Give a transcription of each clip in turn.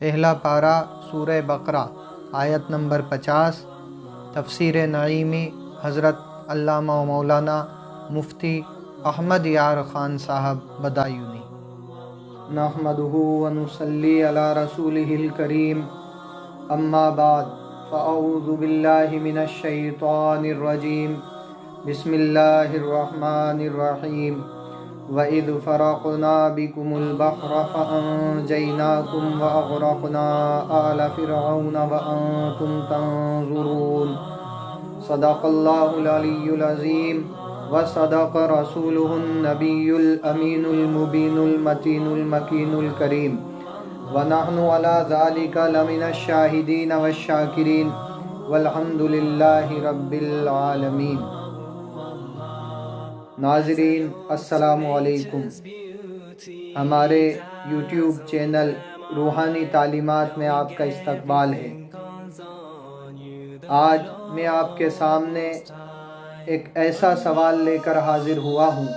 پہلا پارہ سورہ بقرہ آیت نمبر 50۔ تفسیر نعیمی حضرت علامہ و مولانا مفتی احمد یار خان صاحب بدایونی۔ نحمدہ و نصلی علی رسولہ الکریم، اما بعد فاعوذ باللہ من الشیطان الرجیم، بسم اللہ الرحمن الرحیم۔ وَإِذْ فَرَقْنَا بِكُمُ الْبَحْرَ فَأَنْجَيْنَاكُمْ وَأَغْرَقْنَا آلَ فِرْعَوْنَ وَأَنْتُمْ تَنْظُرُونَ۔ صدق اللہ العلی العظیم وصدق رسولہ النبی الامین المبین المتین المکین الکریم، ونحن علی ذالک لمن الشاہدین والشاکرین، والحمد للہ رب العالمین۔ ناظرین السلام علیکم۔ ہمارے یوٹیوب چینل روحانی تعلیمات میں آپ کا استقبال ہے۔ آج میں آپ کے سامنے ایک ایسا سوال لے کر حاضر ہوا ہوں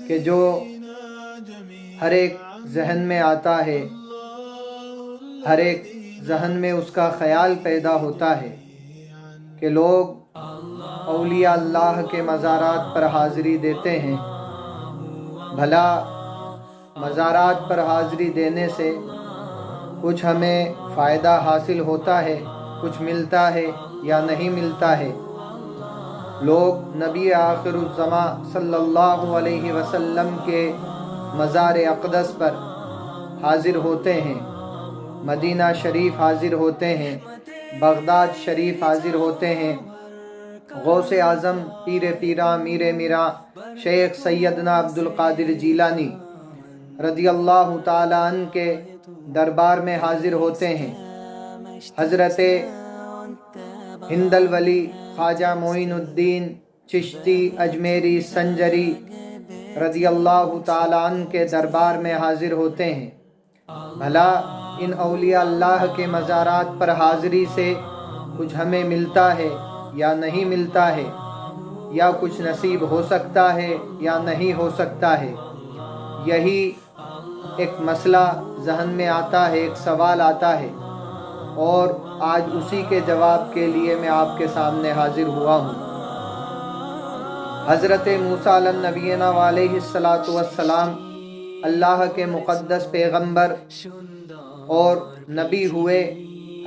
کہ جو ہر ایک ذہن میں آتا ہے، ہر ایک ذہن میں اس کا خیال پیدا ہوتا ہے کہ لوگ اولیاء اللہ کے مزارات پر حاضری دیتے ہیں۔ بھلا مزارات پر حاضری دینے سے کچھ ہمیں فائدہ حاصل ہوتا ہے، کچھ ملتا ہے یا نہیں ملتا ہے؟ لوگ نبی آخر الزماں صلی اللہ علیہ وسلم کے مزار اقدس پر حاضر ہوتے ہیں، مدینہ شریف حاضر ہوتے ہیں، بغداد شریف حاضر ہوتے ہیں، غوث اعظم پیر پیرا میر میرا شیخ سیدنا عبد القادر جیلانی رضی اللہ تعالیٰ عنہ کے دربار میں حاضر ہوتے ہیں، حضرت ہند الولی خواجہ معین الدین چشتی اجمیری سنجری رضی اللہ تعالیٰ عنہ کے دربار میں حاضر ہوتے ہیں۔ بھلا ان اولیاء اللہ کے مزارات پر حاضری سے کچھ ہمیں ملتا ہے یا نہیں ملتا ہے، یا کچھ نصیب ہو سکتا ہے یا نہیں ہو سکتا ہے؟ یہی ایک مسئلہ ذہن میں آتا ہے، ایک سوال آتا ہے، اور آج اسی کے جواب کے لیے میں آپ کے سامنے حاضر ہوا ہوں۔ حضرت موسیٰ علیہ نبینا علیہ الصلاۃ والسلام اللہ کے مقدس پیغمبر اور نبی ہوئے۔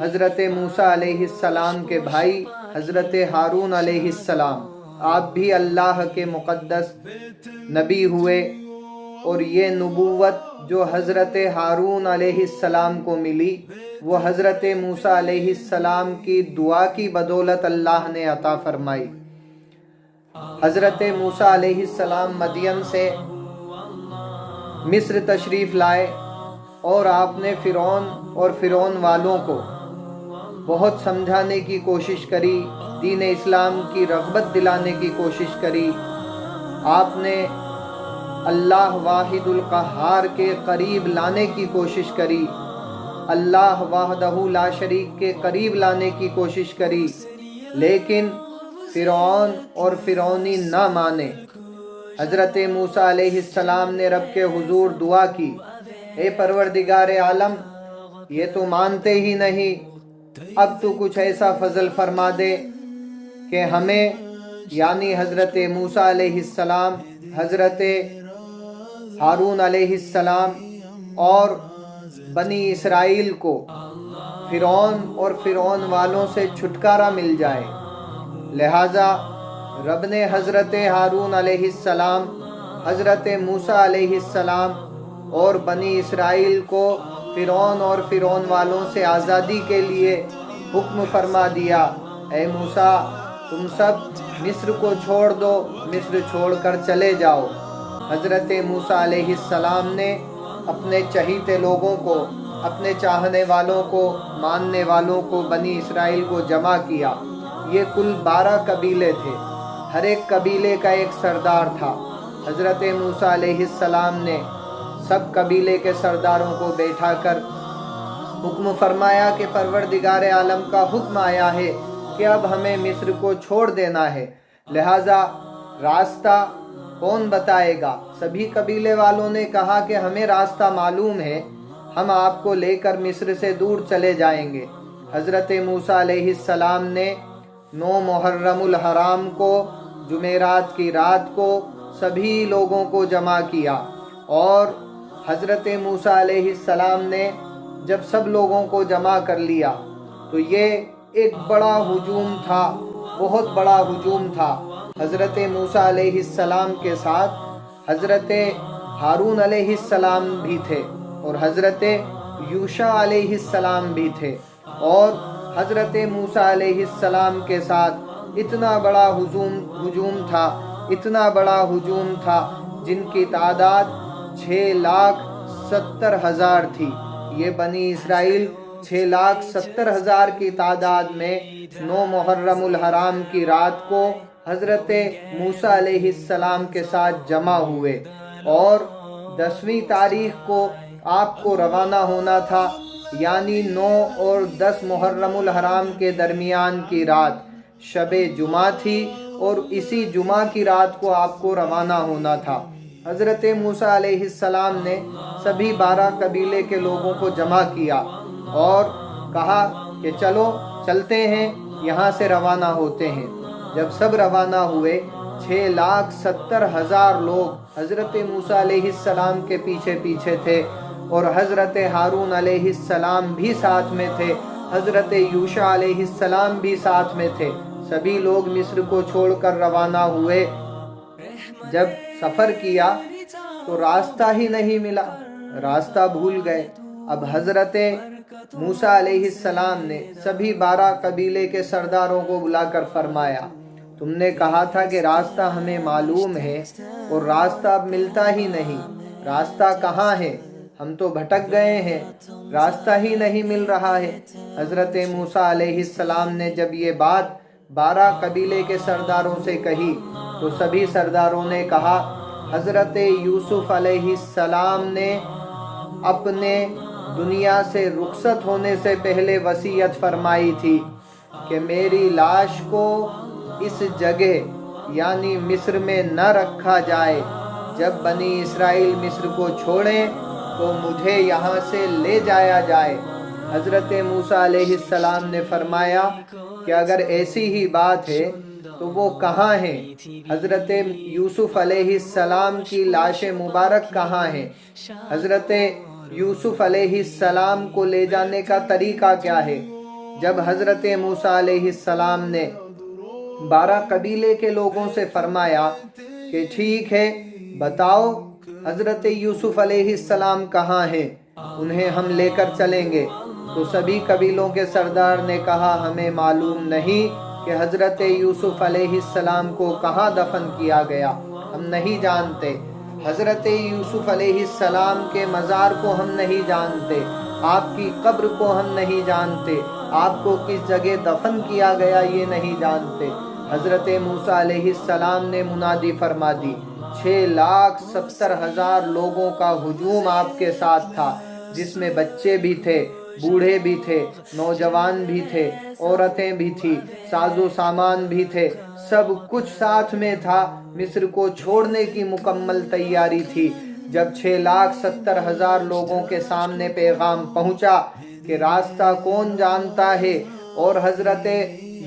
حضرت موسیٰ علیہ السلام کے بھائی حضرت ہارون علیہ السلام، آپ بھی اللہ کے مقدس نبی ہوئے، اور یہ نبوت جو حضرت ہارون علیہ السلام کو ملی وہ حضرت موسیٰ علیہ السلام کی دعا کی بدولت اللہ نے عطا فرمائی۔ حضرت موسیٰ علیہ السلام مدین سے مصر تشریف لائے، اور آپ نے فرعون اور فرعون والوں کو بہت سمجھانے کی کوشش کری، دین اسلام کی رغبت دلانے کی کوشش کری۔ آپ نے اللہ واحد القہار کے قریب لانے کی کوشش کری، اللہ وحدہ لا شریک کے قریب لانے کی کوشش کری، لیکن فرعون اور فرعونی نہ مانے۔ حضرت موسیٰ علیہ السلام نے رب کے حضور دعا کی، اے پروردگار عالم، یہ تو مانتے ہی نہیں، اب تو کچھ ایسا فضل فرما دے کہ ہمیں، یعنی حضرت موسیٰ علیہ السلام، حضرت ہارون علیہ السلام اور بنی اسرائیل کو فرعون اور فرعون والوں سے چھٹکارا مل جائے۔ لہٰذا رب نے حضرت ہارون علیہ السلام، حضرت موسیٰ علیہ السلام اور بنی اسرائیل کو فرعون اور فرعون والوں سے آزادی کے لیے حکم فرما دیا، اے موسیٰ، تم سب مصر کو چھوڑ دو، مصر چھوڑ کر چلے جاؤ۔ حضرت موسیٰ علیہ السلام نے اپنے چہیتے لوگوں کو، اپنے چاہنے والوں کو، ماننے والوں کو، بنی اسرائیل کو جمع کیا۔ یہ کل 12 قبیلے تھے، ہر ایک قبیلے کا ایک سردار تھا۔ حضرت موسیٰ علیہ السلام نے سب قبیلے کے سرداروں کو بیٹھا کر حکم فرمایا کہ پروردگار عالم کا حکم آیا ہے کہ اب ہمیں مصر کو چھوڑ دینا ہے، لہٰذا راستہ کون بتائے گا؟ سبھی قبیلے والوں نے کہا کہ ہمیں راستہ معلوم ہے، ہم آپ کو لے کر مصر سے دور چلے جائیں گے۔ حضرت موسیٰ علیہ السلام نے 9 محرم الحرام کو جمعرات کی رات کو سبھی لوگوں کو جمع کیا، اور حضرت موسیٰ علیہ السلام نے جب سب لوگوں کو جمع کر لیا تو یہ ایک بڑا ہجوم تھا، بہت بڑا ہجوم تھا۔ حضرت موسیٰ علیہ السلام کے ساتھ حضرت ہارون علیہ السلام بھی تھے، اور حضرت یوشع علیہ السلام بھی تھے، اور حضرت موسیٰ علیہ السلام کے ساتھ اتنا بڑا ہجوم تھا، اتنا بڑا ہجوم تھا، جن کی تعداد 6,70,000 تھی۔ یہ بنی اسرائیل 6,70,000 کی تعداد میں 9 محرم الحرام کی رات کو حضرت موسیٰ علیہ السلام کے ساتھ جمع ہوئے، اور 10ویں تاریخ کو آپ کو روانہ ہونا تھا، یعنی 9 اور 10 محرم الحرام کے درمیان کی رات شب جمعہ تھی، اور اسی جمعہ کی رات کو آپ کو روانہ ہونا تھا۔ حضرت موسیٰ علیہ السلام نے سبھی 12 قبیلے کے لوگوں کو جمع کیا اور کہا کہ چلو چلتے ہیں، یہاں سے روانہ ہوتے ہیں۔ جب سب روانہ ہوئے 6,70,000 لوگ حضرت موسیٰ علیہ السلام کے پیچھے پیچھے تھے، اور حضرت ہارون علیہ السلام بھی ساتھ میں تھے، حضرت یوشع علیہ السلام بھی ساتھ میں تھے۔ سبھی لوگ مصر کو چھوڑ کر روانہ ہوئے۔ جب سفر کیا تو راستہ ہی نہیں ملا، راستہ بھول گئے۔ اب حضرت موسیٰ علیہ السلام نے سبھی 12 قبیلے کے سرداروں کو بلا کر فرمایا، تم نے کہا تھا کہ راستہ ہمیں معلوم ہے، اور راستہ اب ملتا ہی نہیں، راستہ کہاں ہے؟ ہم تو بھٹک گئے ہیں، راستہ ہی نہیں مل رہا ہے۔ حضرت موسیٰ علیہ السلام نے جب یہ بات 12 قبیلے کے سرداروں سے کہی تو سبھی سرداروں نے کہا، حضرت یوسف علیہ السلام نے اپنے دنیا سے رخصت ہونے سے پہلے وصیت فرمائی تھی کہ میری لاش کو اس جگہ یعنی مصر میں نہ رکھا جائے، جب بنی اسرائیل مصر کو چھوڑیں تو مجھے یہاں سے لے جایا جائے۔ حضرت موسیٰ علیہ السلام نے فرمایا کہ اگر ایسی ہی بات ہے تو وہ کہاں ہیں؟ حضرت یوسف علیہ السلام کی لاش مبارک کہاں ہے؟ حضرت یوسف علیہ السلام کو لے جانے کا طریقہ کیا ہے؟ جب حضرت موسیٰ علیہ السلام نے 12 قبیلے کے لوگوں سے فرمایا کہ ٹھیک ہے بتاؤ حضرت یوسف علیہ السلام کہاں ہیں، انہیں ہم لے کر چلیں گے، تو سبھی قبیلوں کے سردار نے کہا ہمیں معلوم نہیں کہ حضرت یوسف علیہ السلام کو کہاں دفن کیا گیا، ہم نہیں جانتے۔ حضرت یوسف علیہ السلام کے مزار کو ہم نہیں جانتے، آپ کی قبر کو ہم نہیں جانتے، آپ کو کس جگہ دفن کیا گیا یہ نہیں جانتے۔ حضرت موسیٰ علیہ السلام نے منادی فرما دی، 6,70,000 لوگوں کا ہجوم آپ کے ساتھ تھا، جس میں بچے بھی تھے، بوڑھے بھی تھے، نوجوان بھی تھے، عورتیں بھی تھی، ساز و سامان بھی تھے، سب کچھ ساتھ میں تھا۔ مصر کو چھوڑنے کی مکمل تیاری تھی۔ جب 6,70,000 لوگوں کے سامنے پیغام پہنچا کہ راستہ کون جانتا ہے اور حضرت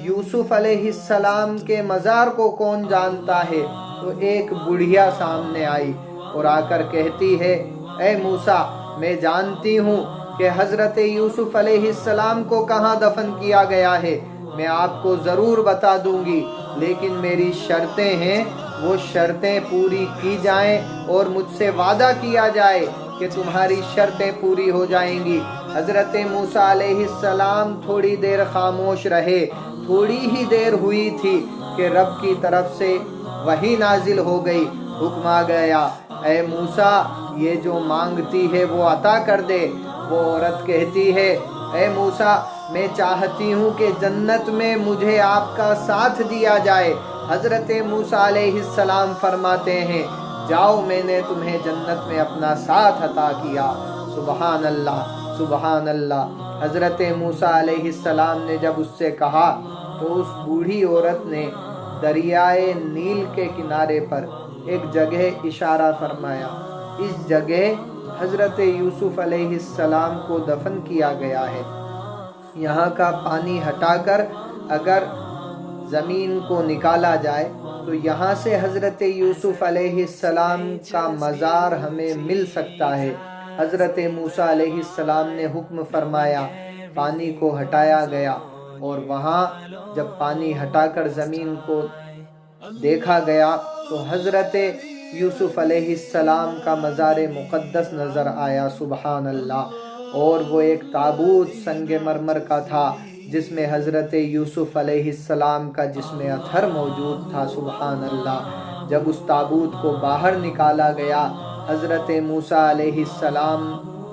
یوسف علیہ السلام کے مزار کو کون جانتا ہے، تو ایک بڑھیا سامنے آئی اور آ کر کہتی ہے، اے موسیٰ میں جانتی ہوں کہ حضرت یوسف علیہ السلام کو کہاں دفن کیا گیا ہے، میں آپ کو ضرور بتا دوں گی، لیکن میری شرطیں ہیں، وہ شرطیں پوری کی جائیں اور مجھ سے وعدہ کیا جائے کہ تمہاری شرطیں پوری ہو جائیں گی۔ حضرت موسیٰ علیہ السلام تھوڑی دیر خاموش رہے۔ تھوڑی ہی دیر ہوئی تھی کہ رب کی طرف سے وحی نازل ہو گئی، حکم آ گیا، اے موسیٰ یہ جو مانگتی ہے وہ عطا کر دے۔ وہ عورت کہتی ہے، اے موسیٰ میں چاہتی ہوں کہ جنت میں مجھے آپ کا ساتھ دیا جائے۔ حضرت موسیٰ علیہ السلام فرماتے ہیں، جاؤ میں نے تمہیں جنت میں اپنا ساتھ عطا کیا۔ سبحان اللہ، سبحان اللہ۔ حضرت موسیٰ علیہ السلام نے جب اس سے کہا تو اس بوڑھی عورت نے دریائے نیل کے کنارے پر ایک جگہ اشارہ فرمایا، اس جگہ حضرت یوسف علیہ السلام کو دفن کیا گیا ہے۔ یہاں کا پانی ہٹا کر اگر زمین کو نکالا جائے تو یہاں سے حضرت یوسف علیہ السلام کا مزار ہمیں مل سکتا ہے۔ حضرت موسیٰ علیہ السلام نے حکم فرمایا، پانی کو ہٹایا گیا، اور وہاں جب پانی ہٹا کر زمین کو دیکھا گیا تو حضرت یوسف علیہ السلام کا مزار مقدس نظر آیا، سبحان اللہ۔ اور وہ ایک تابوت سنگ مرمر کا تھا جس میں حضرت یوسف علیہ السلام کا جسم اطہر موجود تھا، سبحان اللہ۔ جب اس تابوت کو باہر نکالا گیا، حضرت موسیٰ علیہ السلام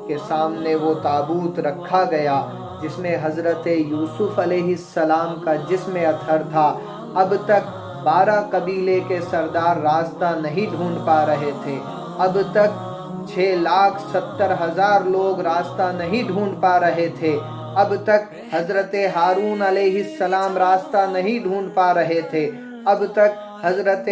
کے سامنے وہ تابوت رکھا گیا جس میں حضرت یوسف علیہ السلام کا جسم اطہر تھا۔ اب تک 12 قبیلے کے سردار راستہ نہیں ڈھونڈ پا رہے تھے، اب تک 6,70,000 لوگ راستہ نہیں ڈھونڈ پا رہے تھے، اب تک حضرت ہارون علیہ السلام راستہ نہیں ڈھونڈ پا رہے تھے، اب تک حضرت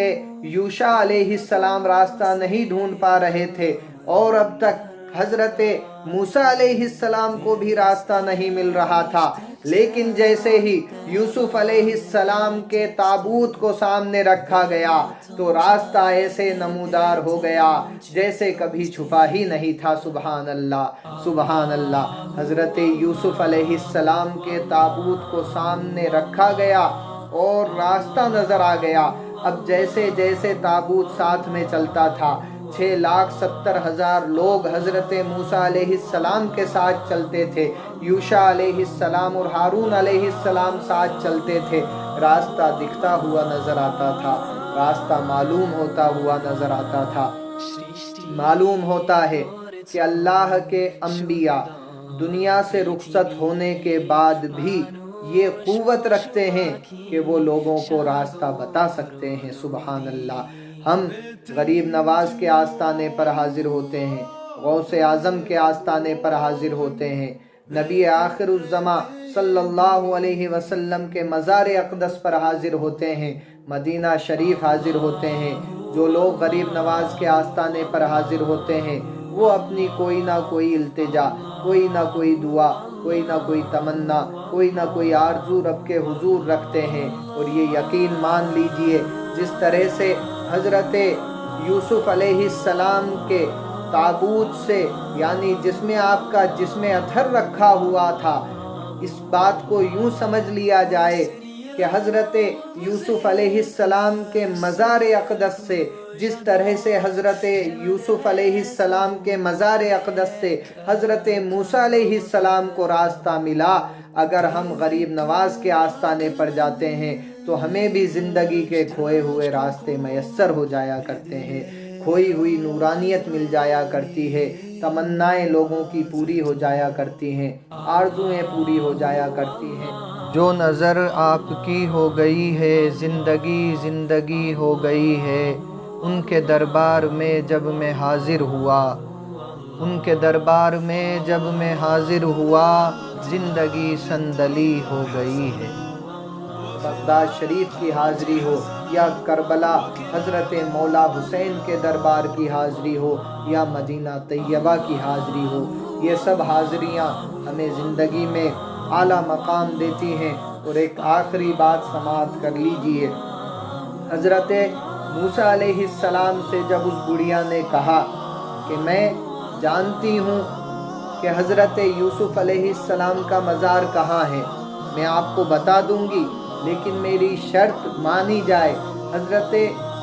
یوشع علیہ السلام راستہ نہیں ڈھونڈ پا رہے تھے، اور اب تک حضرت موسیٰ علیہ السلام کو بھی راستہ نہیں مل رہا تھا۔ لیکن جیسے ہی یوسف علیہ السلام کے تابوت کو سامنے رکھا گیا تو راستہ ایسے نمودار ہو گیا جیسے کبھی چھپا ہی نہیں تھا، سبحان اللہ، سبحان اللہ۔ حضرت یوسف علیہ السلام کے تابوت کو سامنے رکھا گیا اور راستہ نظر آ گیا۔ اب جیسے جیسے تابوت ساتھ میں چلتا تھا، 6,70,000 لوگ حضرت موسیٰ علیہ السلام کے ساتھ چلتے تھے، یوشع علیہ السلام اور ہارون علیہ السلام ساتھ چلتے تھے، راستہ دکھتا ہوا نظر آتا تھا، راستہ معلوم ہوتا ہوا نظر آتا تھا۔ معلوم ہوتا ہے کہ اللہ کے انبیاء دنیا سے رخصت ہونے کے بعد بھی یہ قوت رکھتے ہیں کہ وہ لوگوں کو راستہ بتا سکتے ہیں، سبحان اللہ۔ ہم غریب نواز کے آستانے پر حاضر ہوتے ہیں، غوث اعظم کے آستانے پر حاضر ہوتے ہیں، نبی آخر الزماں صلی اللہ علیہ وسلم کے مزار اقدس پر حاضر ہوتے ہیں، مدینہ شریف حاضر ہوتے ہیں۔ جو لوگ غریب نواز کے آستانے پر حاضر ہوتے ہیں وہ اپنی کوئی نہ کوئی التجا، کوئی نہ کوئی دعا، کوئی نہ کوئی تمنا، کوئی نہ کوئی آرزو رب کے حضور رکھتے ہیں۔ اور یہ یقین مان لیجئے، جس طرح سے حضرت یوسف علیہ السلام کے تابوت سے یعنی جس میں آپ کا جسم اطہر رکھا ہوا تھا، اس بات کو یوں سمجھ لیا جائے کہ حضرت یوسف علیہ السلام کے مزار اقدس سے جس طرح سے حضرت یوسف علیہ السلام کے مزار اقدس سے حضرت موسیٰ علیہ السلام کو راستہ ملا، اگر ہم غریب نواز کے آستانے پر جاتے ہیں تو ہمیں بھی زندگی کے کھوئے ہوئے راستے میسر ہو جایا کرتے ہیں، کھوئی ہوئی نورانیت مل جایا کرتی ہے، تمنائیں لوگوں کی پوری ہو جایا کرتی ہیں، آرزویں پوری ہو جایا کرتی ہیں۔ جو نظر آپ کی ہو گئی ہے زندگی زندگی ہو گئی ہے، ان کے دربار میں جب میں حاضر ہوا، ان کے دربار میں جب میں حاضر ہوا، زندگی صندلی ہو گئی ہے۔ بغداد شریف کی حاضری ہو یا کربلا حضرت مولا حسین کے دربار کی حاضری ہو یا مدینہ طیبہ کی حاضری ہو، یہ سب حاضریاں ہمیں زندگی میں اعلیٰ مقام دیتی ہیں۔ اور ایک آخری بات سماعت کر لیجئے، حضرت موسیٰ علیہ السلام سے جب اس بڑھیا نے کہا کہ میں جانتی ہوں کہ حضرت یوسف علیہ السلام کا مزار کہاں ہے، میں آپ کو بتا دوں گی لیکن میری شرط مانی جائے۔ حضرت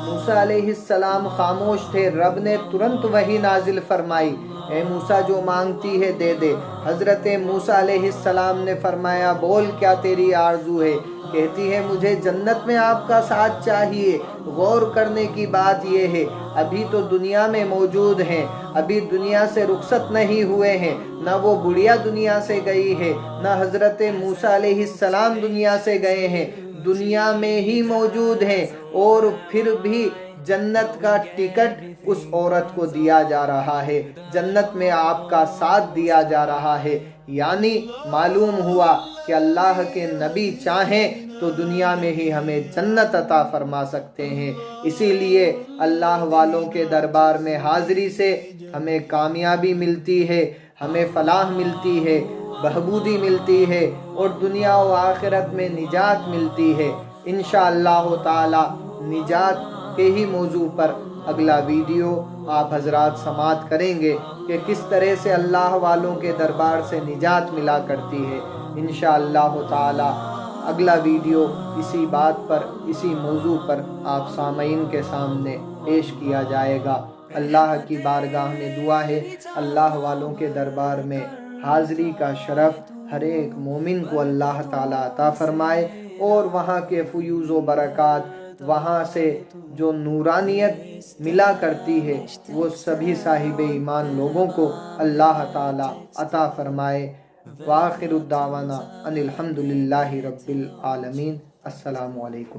موسیٰ علیہ السلام خاموش تھے، رب نے ترنت وحی نازل فرمائی، اے موسیٰ جو مانگتی ہے دے دے۔ حضرت موسیٰ علیہ السلام نے فرمایا بول کیا تیری آرزو ہے؟ کہتی ہے مجھے جنت میں آپ کا ساتھ چاہیے۔ غور کرنے کی بات یہ ہے ابھی تو دنیا میں موجود ہیں، ابھی دنیا سے رخصت نہیں ہوئے ہیں، نہ وہ بڑھیا دنیا سے گئی ہے نہ حضرت موسیٰ علیہ السلام دنیا سے گئے ہیں، دنیا میں ہی موجود ہیں، اور پھر بھی جنت کا ٹکٹ اس عورت کو دیا جا رہا ہے، جنت میں آپ کا ساتھ دیا جا رہا ہے۔ یعنی معلوم ہوا کہ اللہ کے نبی چاہیں تو دنیا میں ہی ہمیں جنت عطا فرما سکتے ہیں۔ اسی لیے اللہ والوں کے دربار میں حاضری سے ہمیں کامیابی ملتی ہے، ہمیں فلاح ملتی ہے، بہبودی ملتی ہے، اور دنیا و آخرت میں نجات ملتی ہے۔ انشاءاللہ تعالی نجات کے ہی موضوع پر اگلا ویڈیو آپ حضرات سماعت کریں گے کہ کس طرح سے اللہ والوں کے دربار سے نجات ملا کرتی ہے۔ انشاءاللہ تعالی اگلا ویڈیو اسی بات پر، اسی موضوع پر آپ سامعین کے سامنے پیش کیا جائے گا۔ اللہ کی بارگاہ میں دعا ہے اللہ والوں کے دربار میں حاضری کا شرف ہر ایک مومن کو اللہ تعالیٰ عطا فرمائے، اور وہاں کے فیوز و برکات، وہاں سے جو نورانیت ملا کرتی ہے وہ سبھی صاحب ایمان لوگوں کو اللہ تعالیٰ عطا فرمائے۔ وآخر الدعوانا ان الحمدللہ رب العالمین۔ السلام علیکم۔